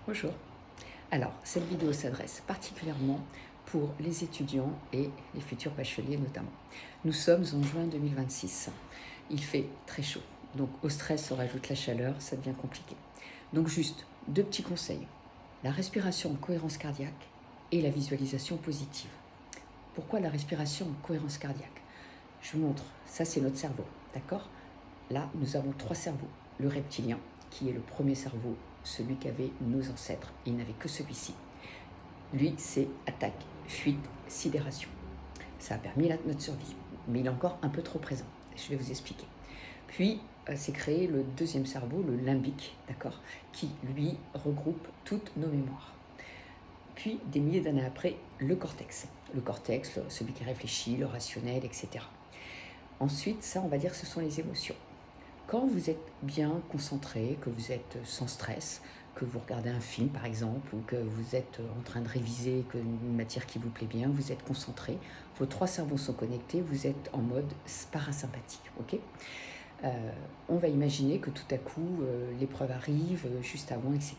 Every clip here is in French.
Bonjour. Alors, cette vidéo s'adresse particulièrement pour les étudiants et les futurs bacheliers notamment. Nous sommes en juin 2026. Il fait très chaud. Donc au stress se rajoute la chaleur, ça devient compliqué. Donc juste deux petits conseils. La respiration en cohérence cardiaque et la visualisation positive. Pourquoi la respiration en cohérence cardiaque? Je vous montre, ça c'est notre cerveau, d'accord? Là, nous avons trois cerveaux. Le reptilien, qui est le premier cerveau, celui qu'avaient nos ancêtres. Il n'avait que celui-ci. Lui, c'est attaque, fuite, sidération. Ça a permis notre survie, mais il est encore un peu trop présent. Je vais vous expliquer. Puis, c'est créé le deuxième cerveau, le limbique, d'accord, qui, lui, regroupe toutes nos mémoires. Puis, des milliers d'années après, le cortex. Le cortex, celui qui réfléchit, le rationnel, etc. Ensuite, ça, on va dire, ce sont les émotions. Quand vous êtes bien concentré, que vous êtes sans stress, que vous regardez un film par exemple, ou que vous êtes en train de réviser une matière qui vous plaît bien, vous êtes concentré, vos trois cerveaux sont connectés, vous êtes en mode parasympathique. Ok. On va imaginer que tout à coup, l'épreuve arrive, juste avant, etc.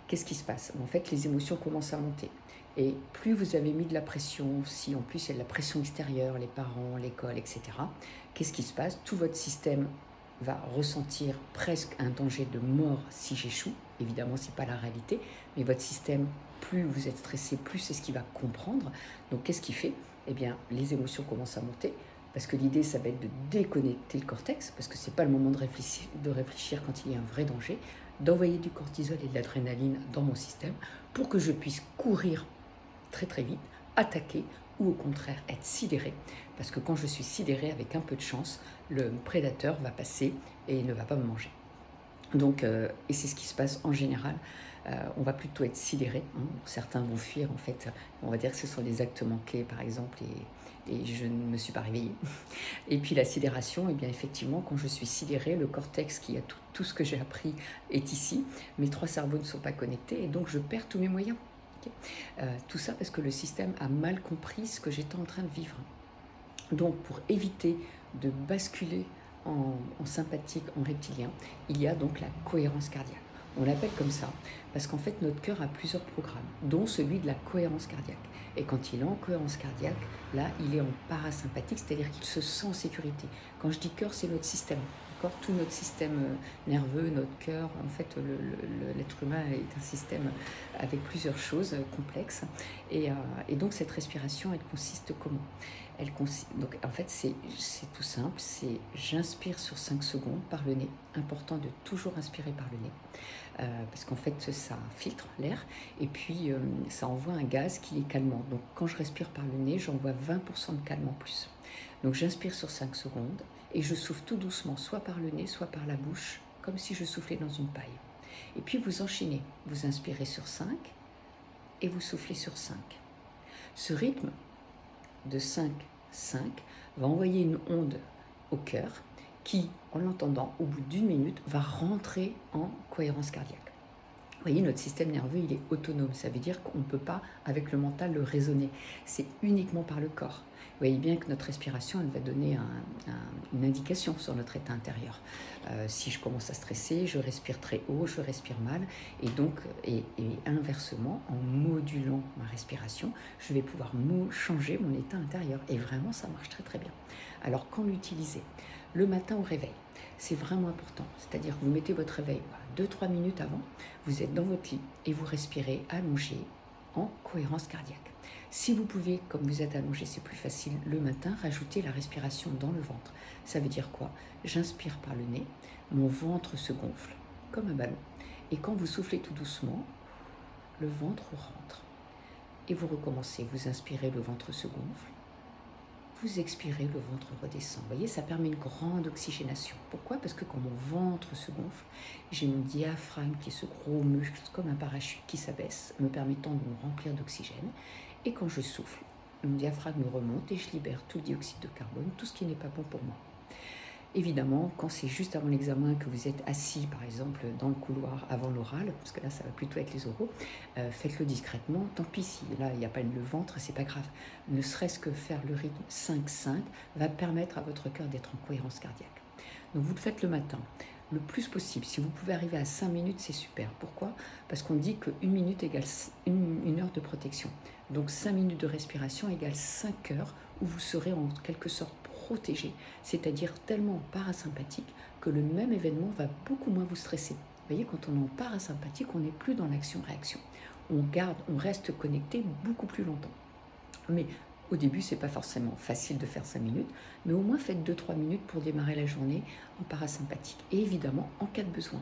Qu'est-ce qui se passe? En fait, les émotions commencent à monter. Et plus vous avez mis de la pression, si en plus il y a de la pression extérieure, les parents, l'école, etc., qu'est-ce qui se passe? Tout votre système va ressentir presque un danger de mort si j'échoue. Évidemment, ce n'est pas la réalité, mais votre système, plus vous êtes stressé, plus c'est ce qu'il va comprendre. Donc, qu'est-ce qu'il fait? Eh bien, les émotions commencent à monter, parce que l'idée, ça va être de déconnecter le cortex, parce que ce n'est pas le moment de réfléchir quand il y a un vrai danger, d'envoyer du cortisol et de l'adrénaline dans mon système pour que je puisse courir très très vite, attaquer ou au contraire être sidéré. Parce que quand je suis sidéré, avec un peu de chance, le prédateur va passer et ne va pas me manger. Donc, et c'est ce qui se passe en général. On va plutôt être sidéré. Hein. Certains vont fuir, en fait. On va dire que ce sont des actes manqués, par exemple, et je ne me suis pas réveillée. Et puis la sidération, eh bien effectivement, quand je suis sidérée, le cortex qui a tout ce que j'ai appris est ici. Mes trois cerveaux ne sont pas connectés et donc je perds tous mes moyens. Okay. Tout ça parce que le système a mal compris ce que j'étais en train de vivre. Donc pour éviter de basculer en sympathique, en reptilien, il y a donc la cohérence cardiaque. On l'appelle comme ça parce qu'en fait notre cœur a plusieurs programmes, dont celui de la cohérence cardiaque. Et quand il est en cohérence cardiaque, là il est en parasympathique, c'est-à-dire qu'il se sent en sécurité. Quand je dis cœur, c'est notre système. Tout notre système nerveux, notre cœur, en fait l'être humain est un système avec plusieurs choses complexes. Et donc cette respiration, elle consiste comment? Donc en fait c'est tout simple, c'est j'inspire sur 5 secondes par le nez, important de toujours inspirer par le nez, parce qu'en fait ça filtre l'air et puis ça envoie un gaz qui est calmant. Donc quand je respire par le nez, j'envoie 20% de calme en plus. Donc j'inspire sur 5 secondes et je souffle tout doucement, soit par le nez, soit par la bouche, comme si je soufflais dans une paille. Et puis vous enchaînez, vous inspirez sur 5 et vous soufflez sur 5. Ce rythme de 5 va envoyer une onde au cœur qui, en l'entendant, au bout d'une minute, va rentrer en cohérence cardiaque. Vous voyez, notre système nerveux, il est autonome. Ça veut dire qu'on ne peut pas, avec le mental, le raisonner. C'est uniquement par le corps. Vous voyez bien que notre respiration, elle va donner une indication sur notre état intérieur. Si je commence à stresser, je respire très haut, je respire mal. Et donc, et inversement, en modulant ma respiration, je vais pouvoir changer mon état intérieur. Et vraiment, ça marche très très bien. Alors, quand l'utiliser? Le matin au réveil. C'est vraiment important. C'est-à-dire que vous mettez votre réveil 2-3 minutes avant, vous êtes dans votre lit et vous respirez allongé en cohérence cardiaque. Si vous pouvez, comme vous êtes allongé, c'est plus facile le matin, rajouter la respiration dans le ventre. Ça veut dire quoi? J'inspire par le nez, mon ventre se gonfle comme un ballon. Et quand vous soufflez tout doucement, le ventre rentre. Et vous recommencez, vous inspirez, le ventre se gonfle. Vous expirez, le ventre redescend. Vous voyez, ça permet une grande oxygénation. Pourquoi? Parce que quand mon ventre se gonfle, j'ai mon diaphragme qui est ce gros muscle comme un parachute qui s'abaisse, me permettant de me remplir d'oxygène. Et quand je souffle, mon diaphragme remonte et je libère tout le dioxyde de carbone, tout ce qui n'est pas bon pour moi. Évidemment, quand c'est juste avant l'examen, que vous êtes assis, par exemple, dans le couloir avant l'oral, parce que là, ça va plutôt être les oraux, faites-le discrètement. Tant pis si là, il n'y a pas le ventre, c'est pas grave. Ne serait-ce que faire le rythme 5-5 va permettre à votre cœur d'être en cohérence cardiaque. Donc, vous le faites le matin. le plus possible. Si vous pouvez arriver à 5 minutes, c'est super. Pourquoi? Parce qu'on dit que 1 minute égale une heure de protection. Donc 5 minutes de respiration égale 5 heures où vous serez en quelque sorte protégé, c'est-à-dire tellement parasympathique que le même événement va beaucoup moins vous stresser. Vous voyez, quand on est en parasympathique, on n'est plus dans l'action-réaction. On reste connecté beaucoup plus longtemps. Mais au début, c'est pas forcément facile de faire 5 minutes, mais au moins faites 2-3 minutes pour démarrer la journée en parasympathique. Et évidemment, en cas de besoin.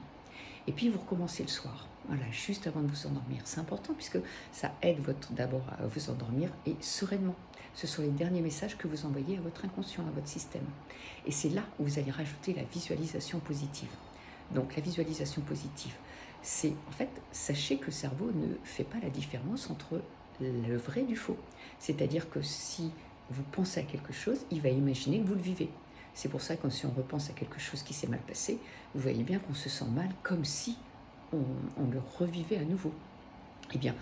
Et puis, vous recommencez le soir. Voilà, juste avant de vous endormir. C'est important puisque ça aide d'abord à vous endormir et sereinement. Ce sont les derniers messages que vous envoyez à votre inconscient, à votre système. Et c'est là où vous allez rajouter la visualisation positive. Donc, la visualisation positive, c'est en fait, sachez que le cerveau ne fait pas la différence entre le vrai du faux. C'est-à-dire que si vous pensez à quelque chose, il va imaginer que vous le vivez. C'est pour ça que si on repense à quelque chose qui s'est mal passé, vous voyez bien qu'on se sent mal comme si on le revivait à nouveau. Eh bien,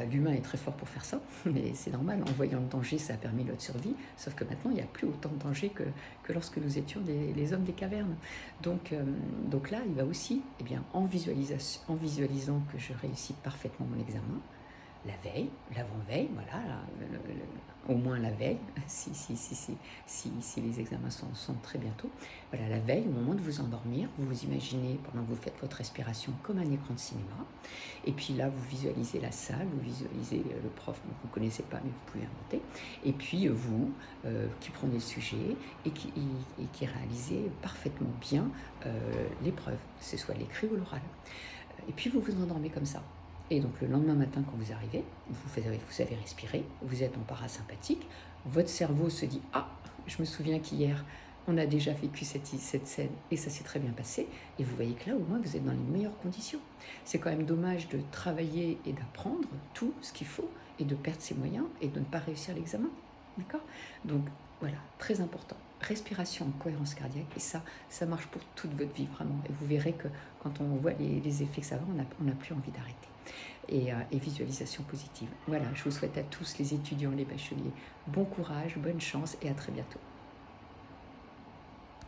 l'humain est très fort pour faire ça, mais c'est normal, en voyant le danger, ça a permis notre survie, sauf que maintenant, il n'y a plus autant de danger que lorsque nous étions les hommes des cavernes. Donc là, il va aussi, eh bien, en visualisant que je réussis parfaitement mon examen, la veille, l'avant-veille, voilà, au moins la veille, si les examens sont très bientôt. Voilà, la veille, au moment de vous endormir, vous vous imaginez, pendant que vous faites votre respiration, comme un écran de cinéma. Et puis là, vous visualisez la salle, vous visualisez le prof, que vous ne connaissez pas, mais vous pouvez inventer. Et puis vous, qui prenez le sujet et qui réalisez parfaitement bien l'épreuve, que ce soit l'écrit ou l'oral. Et puis vous vous endormez comme ça. Et donc le lendemain matin, quand vous arrivez, vous avez respiré, vous êtes en parasympathique, votre cerveau se dit « Ah, je me souviens qu'hier, on a déjà vécu cette scène et ça s'est très bien passé. » Et vous voyez que là, au moins, vous êtes dans les meilleures conditions. C'est quand même dommage de travailler et d'apprendre tout ce qu'il faut et de perdre ses moyens et de ne pas réussir l'examen. D'accord? Donc voilà, très important. Respiration en cohérence cardiaque, et ça marche pour toute votre vie vraiment. Et vous verrez que quand on voit les effets que ça va, on n'a plus envie d'arrêter. Et visualisation positive. Voilà, je vous souhaite à tous les étudiants, les bacheliers, bon courage, bonne chance et à très bientôt.